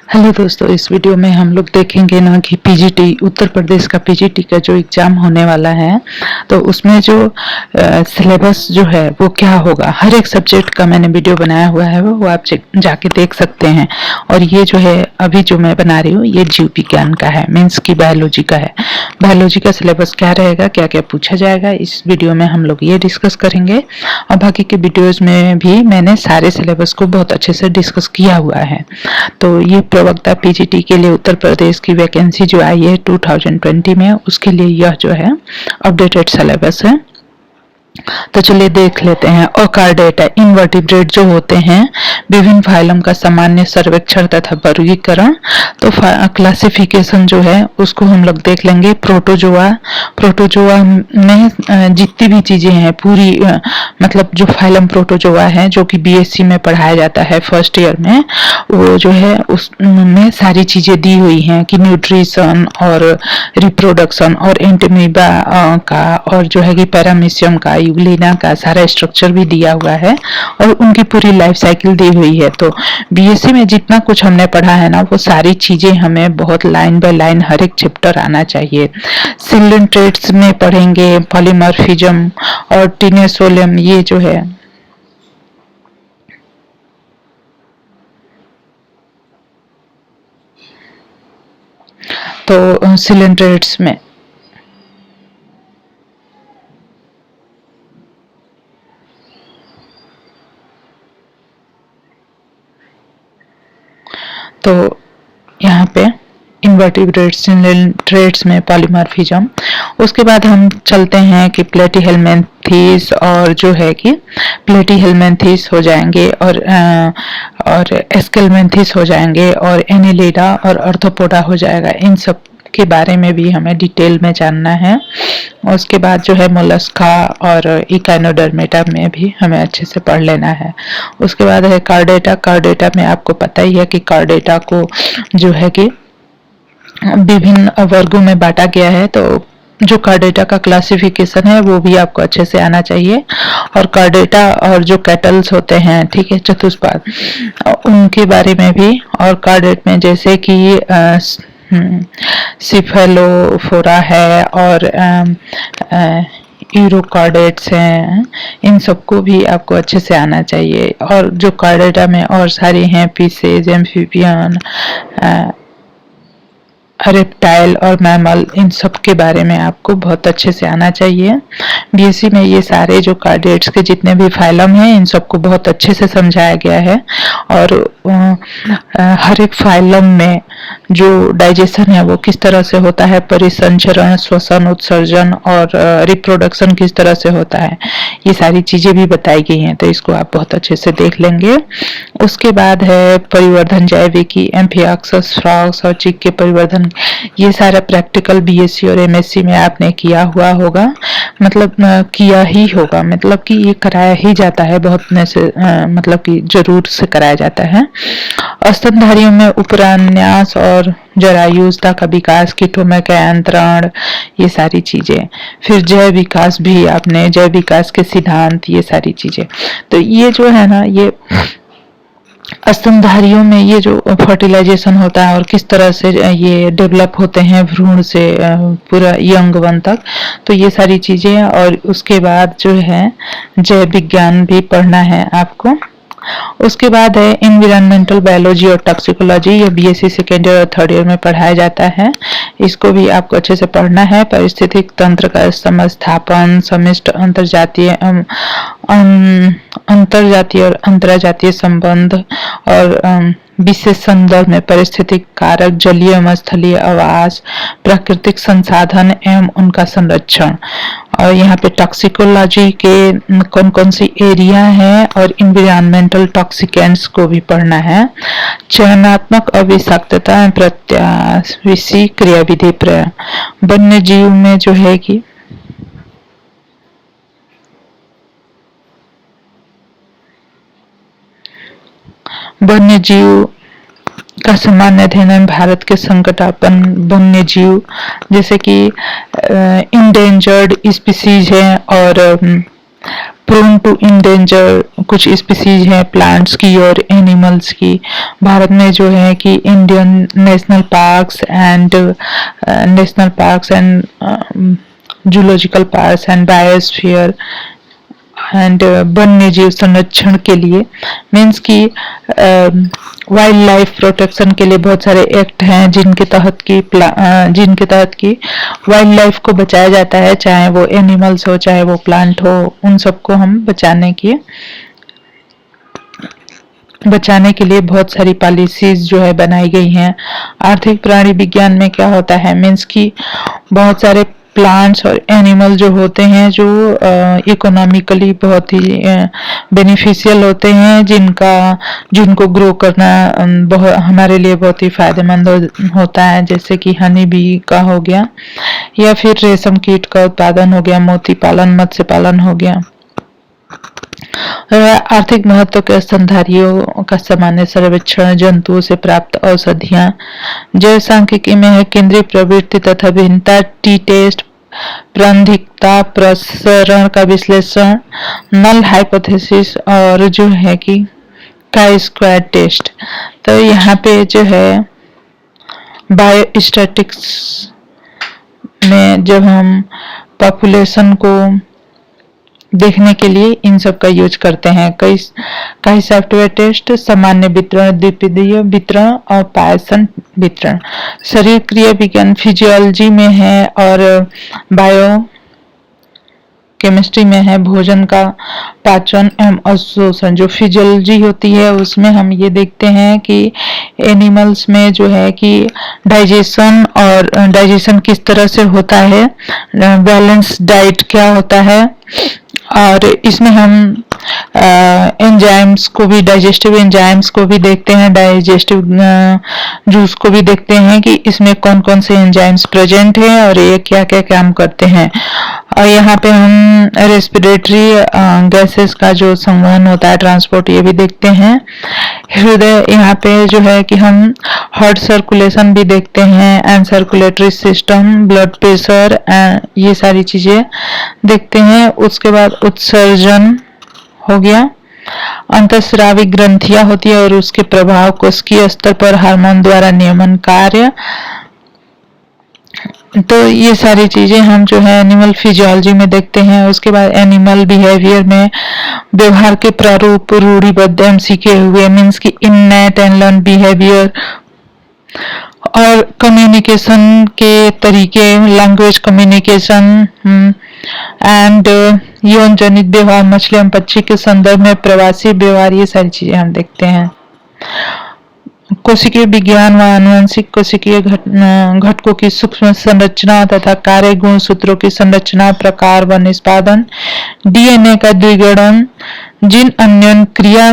Hello दोस्तों, इस video में हम लोग देखेंगे ना कि पीजीटी उत्तर प्रदेश का पीजीटी का जो एग्जाम होने वाला है, तो उसमें जो सिलेबस जो है वो क्या होगा। हर एक सब्जेक्ट का मैंने वीडियो बनाया हुआ है, वो आप जाके देख सकते हैं। और ये जो है अभी जो मैं बना रही हूँ ये जीव विज्ञान का है, मीन्स की बायोलॉजी का है। बायोलॉजी का सिलेबस क्या रहेगा, क्या क्या पूछा जाएगा, इस वीडियो में हम लोग ये डिस्कस करेंगे। और बाकी के वीडियोज में भी मैंने सारे सिलेबस को बहुत अच्छे से डिस्कस किया हुआ है। तो ये प्रवक्ता पीजीटी के लिए उत्तर प्रदेश की वैकेंसी जो आई है 2020 में, उसके लिए यह जो है अपडेटेड सिलेबस है। तो चलिए देख लेते हैं। और कार्डेटा इनवर्टिब्रेट जो होते हैं, विभिन्न फाइलम का सामान्य सर्वेक्षण तथा वर्गीकरण। तो क्लासिफिकेशन जो है उसको हम लोग देख लेंगे। प्रोटोजोआ में जितनी भी चीजें हैं पूरी मतलब जो फाइलम प्रोटोजोआ है जो कि बीएससी में पढ़ाया जाता है फर्स्ट ईयर में, वो जो है उसमें सारी चीजें दी हुई हैं कि न्यूट्रिशन और रिप्रोडक्शन और एंटमीबा का और जो है कि पैरामीशियम का, यूग्लिना का सारा स्ट्रक्चर भी दिया हुआ है और उनकी पूरी लाइफ साइकिल दी हुई है। तो बीएससी में जितना कुछ हमने पढ़ा है ना, वो सारी चीजें हमें बहुत लाइन बाय लाइन हर एक चैप्टर आना चाहिए। सिल्डन ट्रेड्स में पढ़ेंगे पॉलीमॉर्फिज्म और टिनेसोलियम, ये जो है तो सिलेंड्रेट्स में तो यहाँ पे इनवर्टिब्रेट्स ट्रेड्स में पॉलीमॉर्फिज्म। उसके बाद हम चलते हैं कि प्लेटीहेल्मिन्थेस और जो है कि प्लेटीहेल्मिन्थेस हो जाएंगे और एस्केल्मिन्थेस हो जाएंगे और एनिलिडा और आर्थ्रोपोडा हो जाएगा। इन सब के बारे में भी हमें डिटेल में जानना है। उसके बाद जो है मोलस्का और इकाइनोडर्मेटा में भी हमें अच्छे से पढ़ लेना है। उसके बाद है कार्डेटा में आपको पता ही है कि कार्डेटा को जो है कि विभिन्न वर्गों में बांटा गया है। तो जो कार्डेटा का क्लासिफिकेशन है वो भी आपको अच्छे से आना चाहिए। और कार्डेटा और जो कैटल्स होते हैं, ठीक है, चतुष्पाद, उनके बारे में भी। और कार्डेट में जैसे कि सिफेलोफोरा है और यूरोकार्डेट्स हैं, इन सबको भी आपको अच्छे से आना चाहिए। और जो कार्डेटा में और सारी हैं, फिशेज, एम्फीबियन, रेप्टाइल और मैमल, इन सब के बारे में आपको बहुत अच्छे से आना चाहिए। बीएससी में ये सारे जो कार्डेट्स के जितने भी फाइलम हैं, इन सबको बहुत अच्छे से समझाया गया है। और हर एक फाइलम में जो डाइजेशन है वो किस तरह से होता है, परिसंचरण, श्वसन, उत्सर्जन और रिप्रोडक्शन किस तरह से होता है, ये सारी चीजें भी बताई गई हैं। तो इसको आप बहुत अच्छे से देख लेंगे। उसके बाद है परिवर्धन जैविकी, एम्फियाक्सस, फ्रॉग्स और चिक के परिवर्धन। ये सारा प्रैक्टिकल बीएससी और एमएससी में आपने किया हुआ होगा, मतलब किया ही होगा, मतलब कि ये कराया ही जाता है बहुत मतलब कि जरूर से कराया जाता है। स्तनधारियों में उपरान्यास और जरायुजता का विकास, कीटों में कैंद्रण, ये सारी चीजें। फिर जय विकास भी आपने, जय विकास के सिद्धांत, ये सारी चीजें। तो ये जो है ना, ये स्तनधारियों में ये जो फर्टिलाइजेशन होता है और किस तरह से ये डेवलप होते हैं भ्रूण से पूरा यंग वन तक, तो ये सारी चीजें। और उसके बाद जो है जैव विज्ञान भी पढ़ना है आपको। उसके बाद है एनवायरमेंटल बायोलॉजी और टॉक्सिकोलॉजी, ये बीएससी सेकेंड ईयर और थर्ड ईयर में पढ़ाया जाता है। इसको भी आपको अच्छे से पढ़ना है। पारिस्थितिक तंत्र का समस्थापन, समिष्ट अंतरजातीय और अंतरजातीय संबंध और विशेष संदर्भ में पारिस्थितिक कारक, जलीय एवं स्थलीय आवास, प्राकृतिक संसाधन एवं उनका संरक्षण। और यहाँ पे टॉक्सिकोलॉजी के कौन कौन सी एरिया है और इन्वायरमेंटल टॉक्सिकेंट्स को भी पढ़ना है। चयनात्मक अविषाक्तता, प्रत्याशित क्रियाविधि, वन्य जीव में जो है कि वन्य जीव का सामान्य अध्ययन, भारत के संकटापन्न वन्य जीव जैसे कि इंडेंजर्ड स्पीसीज है और प्रोन टू इंडेंजर कुछ स्पीसीज है प्लांट्स की और एनिमल्स की। भारत में जो है कि Indian national parks and zoological parks and biosphere and वन्य जीव संरक्षण के लिए मीन्स कि वाइल्ड लाइफ प्रोटेक्शन के लिए बहुत सारे एक्ट हैं जिनके तहत की वाइल्ड लाइफ को बचाया जाता है, चाहे वो एनिमल्स हो चाहे वो प्लांट हो, उन सबको हम बचाने के लिए बहुत सारी पॉलिसीज जो है बनाई गई हैं। आर्थिक प्राणी विज्ञान में क्या होता है मीन्स कि बहुत सारे प्लांट्स और एनिमल जो होते हैं जो इकोनॉमिकली बहुत ही बेनिफिशियल होते हैं, जिनको ग्रो करना हमारे लिए बहुत ही फायदेमंद होता है, जैसे कि हनी बी का हो गया या फिर रेशम कीट का उत्पादन हो गया, मोती पालन, मत्स्य पालन हो गया। आर्थिक महत्व के स्तनधारियों का सामान्य सर्वेक्षण, जंतुओं से प्राप्त औषधियां, जैव सांख्यिकी में है केंद्रीय प्रवृत्ति तथा भिन्नता, टी टेस्ट, प्रारंभिकता प्रसरण का विश्लेषण, नल हाइपोथेसिस और जो है कि काई स्क्वायर टेस्ट। तो यहाँ पे जो है बायोस्टैटिक्स में जब हम पॉपुलेशन को देखने के लिए इन सब का यूज करते हैं, कई सॉफ्टवेयर टेस्ट, सामान्य वितरण, द्विपदीय वितरण और पायसन वितरण। शरीर क्रिया विज्ञान फिजियोलॉजी में है और बायो केमिस्ट्री में है भोजन का पाचन एवं अवशोषण। जो फिजियोलॉजी होती है उसमें हम ये देखते हैं कि एनिमल्स में जो है कि डाइजेशन किस तरह से होता है, बैलेंस डाइट क्या होता है, और इसमें हम एंजाइम्स को भी, डाइजेस्टिव एंजाइम्स को भी देखते हैं, डाइजेस्टिव जूस को भी देखते हैं कि इसमें कौन कौन से एंजाइम्स प्रेजेंट हैं और ये क्या क्या काम करते हैं। और यहाँ पे हम रेस्पिरेटरी गैसेस का जो संवहन होता है, ट्रांसपोर्ट, ये भी देखते हैं। हृदय, यहाँ पे जो है कि हम हार्ट सर्कुलेशन भी देखते हैं and circulatory system, blood pressure, ये सारी चीजें देखते हैं। उसके बाद उत्सर्जन हो गया, अंतःस्रावी ग्रंथियां होती है और उसके प्रभाव, कोशिकीय स्तर पर हार्मोन द्वारा नियमन कार्य। तो ये सारी चीजें हम जो है एनिमल फिजियोलॉजी में देखते हैं। उसके बाद एनिमल बिहेवियर में व्यवहार के प्रारूप रूढ़िबद्ध एवं सीखे हुए मीन्स की इननेट एंड लर्न बिहेवियर, और कम्युनिकेशन के तरीके, लैंग्वेज कम्युनिकेशन एंड यौन जनित व्यवहार, मछली एवं पक्षी के संदर्भ में प्रवासी व्यवहार, ये सारी चीजें हम देखते हैं। कोशिकीय विज्ञान व आनुवंशिक कोशिकीय घटकों की सूक्ष्म संरचना तथा कार्य, गुण सूत्रों की संरचना, प्रकार व निष्पादन, डीएनए का द्विगुणन, जिन अन्य क्रिया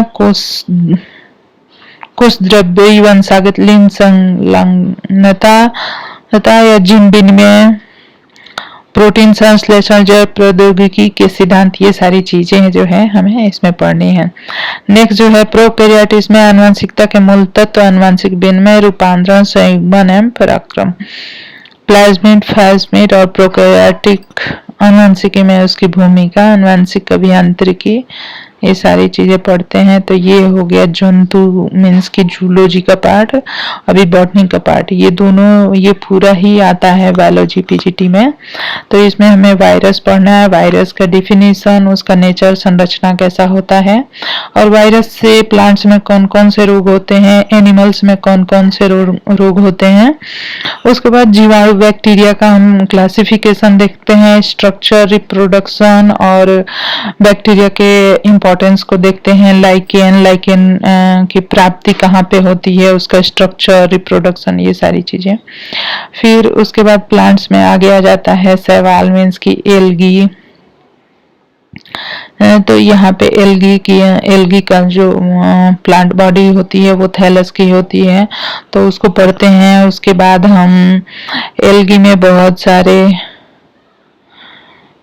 कोष द्रव्य, वंशागत लिंग संलग्नता तथा या जिन विनिमय, प्रोटीन संश्लेषण, जैव प्रौद्योगिकी के सिद्धांत, ये सारी चीजें जो है हमें इसमें पढ़नी है। नेक्स्ट जो है प्रोकैरियोट्स में आनुवंशिकता के मूल तत्व, आनुवंशिक विनिमय, रूपांतरण, संयुग्मन एवं पराक्रम। प्लाज्मिड, फास्मिड और प्रोकैरियोटिक आनुवंशिकी में उसकी भूमिका, आनुवंशिक अभियांत्रिकी, ये सारी चीजें पढ़ते हैं। तो ये हो गया जंतु मीन्स की जूलॉजी का पार्ट, अभी बॉटनी का पार्ट, ये दोनों ये पूरा ही आता है बायोलॉजी पीजीटी में। तो इसमें हमें वायरस पढ़ना है, वायरस का डिफिनीशन, उसका नेचर, संरचना कैसा होता है, और वायरस से प्लांट्स में कौन कौन से रोग होते हैं, एनिमल्स में कौन कौन से रोग होते हैं। उसके बाद जीवाणु बैक्टीरिया का हम क्लासिफिकेशन देखते हैं, स्ट्रक्चर, रिप्रोडक्शन और बैक्टीरिया के इंपॉर्टेंस को देखते हैं। लाइकेन की प्राप्ति कहाँ पे होती है, उसका स्ट्रक्चर, रिप्रोडक्शन, ये सारी चीजें। फिर उसके बाद प्लांट्स में आगे आ जाता है शैवाल मीन्स की एल्गी। तो यहाँ पे एल्गी का जो प्लांट बॉडी होती है वो थैलस की होती है, तो उसको पढ़ते हैं। उसके बाद हम एल्गी में बहुत सारे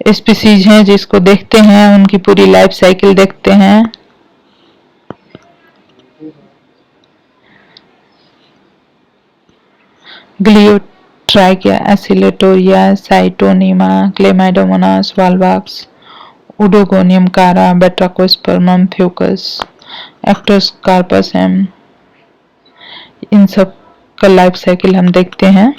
स्पीसीज हैं जिसको देखते हैं, उनकी पूरी लाइफ साइकिल देखते हैं। ग्लियोट्राइकिया, एसिलेटोरिया, साइटोनिमा, क्लेमाइडोमोनास, वाल्वाक्स, उडोगोनियम कारा, बेट्राकोस्पर्मम, फ्यूकस, एक्टोस कार्पस एम, इन सब का लाइफ साइकिल हम देखते हैं।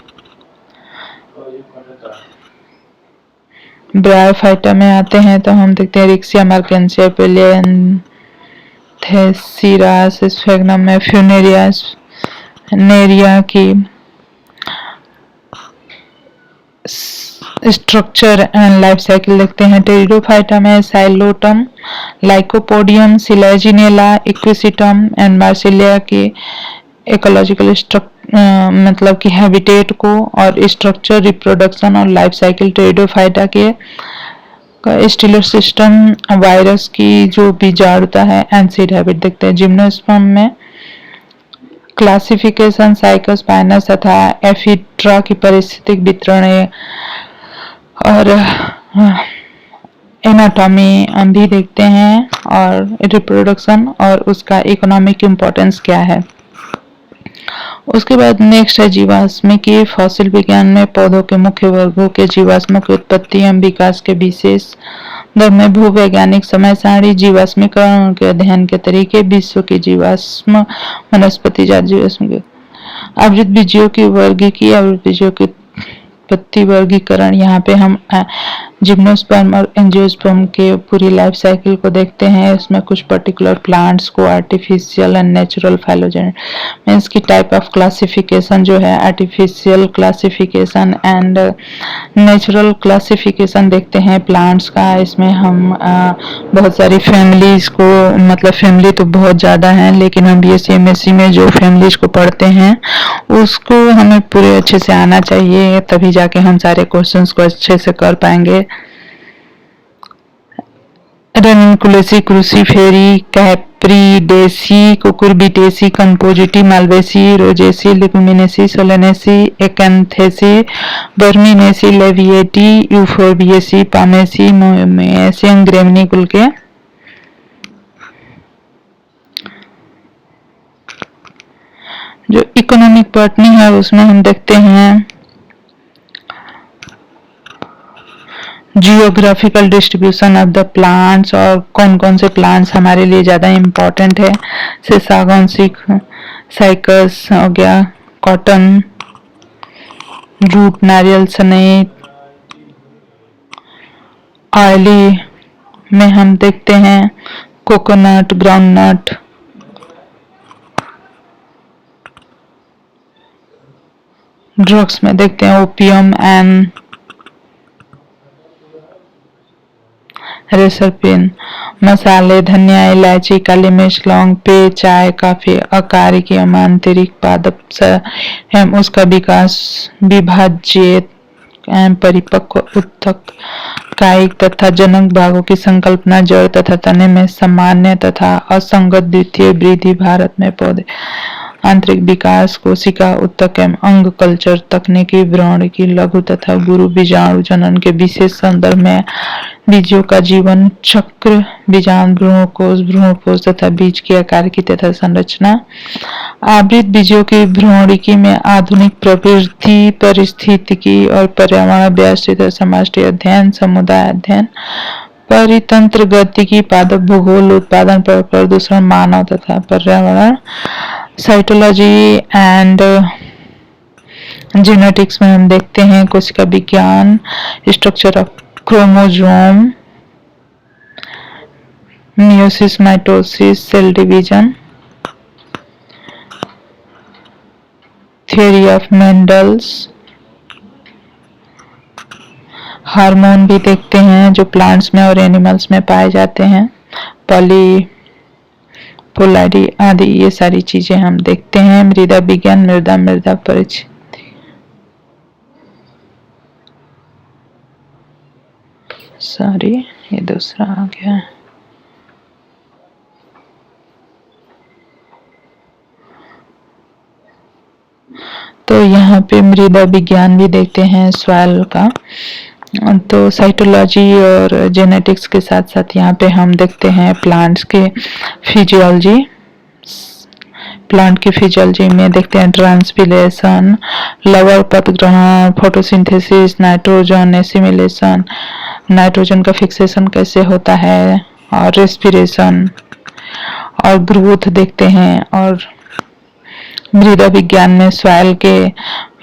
ब्रायोफाइटा में आते हैं तो हम देखते हैं रिक्सिया, मार्केंसिया, पिलियन, थेसिरास, स्फेग्नम में फ्यूनेरिया, नेरिया की स्ट्रक्चर एंड लाइफ साइकिल देखते हैं। टेरिडोफाइटा में Psilotum, lycopodium, Selaginella, equisetum and Marsilea की इकोलॉजिकल मतलब कि हैबिटेट को और स्ट्रक्चर, रिप्रोडक्शन और लाइफ साइकिल टेरिडोफाइटा के स्टिलर सिस्टम, वायरस की जो बीजाणुता है एंड सीड हैबिट देखते हैं। जिम्नोस्पर्म में क्लासिफिकेशन, साइकस, पाइनस तथा एफिड्रा की परिस्थितिक वितरण और एनाटॉमी भी देखते हैं और रिप्रोडक्शन और उसका इकोनॉमिक इम्पोर्टेंस क्या है। उसके बाद नेक्स्ट है जीवाश्म की फॉसिल विज्ञान में पौधों के मुख्य वर्गों के जीवाश्म की उत्पत्ति एवं विकास के विशेष दर में भूवैज्ञानिक समय सारणी, जीवाश्मीकरण के अध्ययन के तरीके, विश्व की जीवाश्म, वनस्पति जात जीवाश्म के आवृत बीजों की वर्गीकी, आवृत बीजों की उत्पत्ति वर्गीकरण। यहाँ पे हम जिम्नोस्पर्म और एंजियोस्पर्म के पूरी लाइफ साइकिल को देखते हैं। इसमें कुछ पर्टिकुलर प्लांट्स को आर्टिफिशियल एंड नेचुरल फाइलोजेनेट मीन्स की टाइप ऑफ क्लासिफिकेशन जो है, artificial classification and natural classification देखते हैं प्लांट्स का। इसमें हम बहुत सारी फैमिलीज को, मतलब फैमिली तो बहुत ज़्यादा है लेकिन हम BSc MSc में जो फैमिलीज को पढ़ते हैं उसको हमें पूरे अच्छे से आना चाहिए, तभी जाके हम सारे क्वेश्चंस को अच्छे से कर पाएंगे। Ranunculaceae, Cruciferae, Capparidaceae, Cucurbitaceae, Compositae, Malvaceae, Rosaceae, Leguminosae, Solanaceae, Acanthaceae, बर्मिनेसी, लेविएटी, यूफोर्बिएसी, पामेसी, मोएसी, ग्रेमनी कुल के जो इकोनॉमिक बॉटनी है उसमें हम देखते हैं geographical distribution of the plants और कौन कौन से प्लांट्स हमारे लिए ज़्यादा इम्पोर्टेंट है। से सागौन, साइकस हो गया, कॉटन, जूट, नारियल, सनई। ऑयली में हम देखते हैं कोकोनट, ग्राउंडनट, ड्रग्स में देखते हैं ओपियम एंड रेसरपिन। मसाले, धनिया, इलायची, काली मिर्च, लौंग, पेय, चाय, काफी, अकारिक एवं आंतरिक पादप एवं उसका विकास, विभाज्य एवं परिपक्व उत्तक, कायिक तथा जनक भागों की संकल्पना, जड़ तथा तने में सामान्य तथा असंगत द्वितीय वृद्धि, भारत में पौधे, आंतरिक विकास, कोशिका, उत्तक एवं अंग कल्चर, तकनीकी, भ्रूणिकी, लघु तथा गुरु बीजाणु जनन के विशेष संदर्भ में बीजों का जीवन चक्र, बीजाणु, भ्रूणकोश तथा बीज के आकार की तथा संरचना, आवृत बीजों की भ्रूणिकी में आधुनिक प्रवृत्ति, परिस्थितिकी और पर्यावरण अभ्यास तथा समष्टि अध्ययन, समुदाय अध्ययन, परितंत्र, गतिकी, पादप, भूगोल, उत्पादन, प्रदूषण, मानव तथा पर्यावरण, साइटोलॉजी एंड जेनेटिक्स में हम देखते हैं कोशिका विज्ञान, structure of chromosome, meiosis, mitosis, cell division, theory of Mendel's, hormone भी देखते हैं जो प्लांट्स में और एनिमल्स में पाए जाते हैं, पोलारी आदि ये सारी चीजें हम देखते हैं। मृदा विज्ञान, मृदा परिचय, सॉरी ये दूसरा आ गया। तो यहाँ पे मृदा विज्ञान भी देखते हैं सॉइल का। तो साइटोलॉजी और जेनेटिक्स के साथ साथ यहाँ पे हम देखते हैं प्लांट्स के फिजियोलॉजी, प्लांट की फिजियोलॉजी में देखते हैं ट्रांसपिरेशन, लवण पदग्रहण, फोटोसिंथेसिस, नाइट्रोजन एसिमिलेशन, नाइट्रोजन का फिक्सेशन कैसे होता है, और रेस्पिरेशन और ग्रोथ देखते हैं, और मृदा विज्ञान में सॉइल के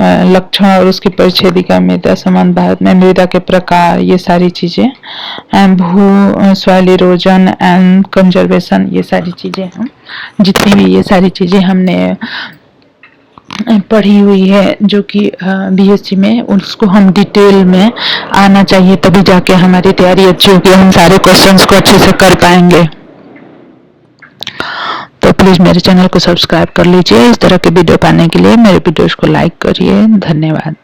लक्षण और उसकी परिच्छेदिका, मृदा संबंध, भारत में मृदा के प्रकार, ये सारी चीजें, भू सॉइल इरोजन एंड कंजर्वेशन, ये सारी चीजें हम जितनी भी ये सारी चीजें हमने पढ़ी हुई है जो कि बीएससी में, उसको हम डिटेल में आना चाहिए, तभी जाके हमारी तैयारी अच्छी होगी, हम सारे क्वेश्चंस को अच्छे से कर पाएंगे। तो प्लीज मेरे चैनल को सब्सक्राइब कर लीजिए। इस तरह के वीडियो पाने के लिए मेरे वीडियोस को लाइक करिए। धन्यवाद।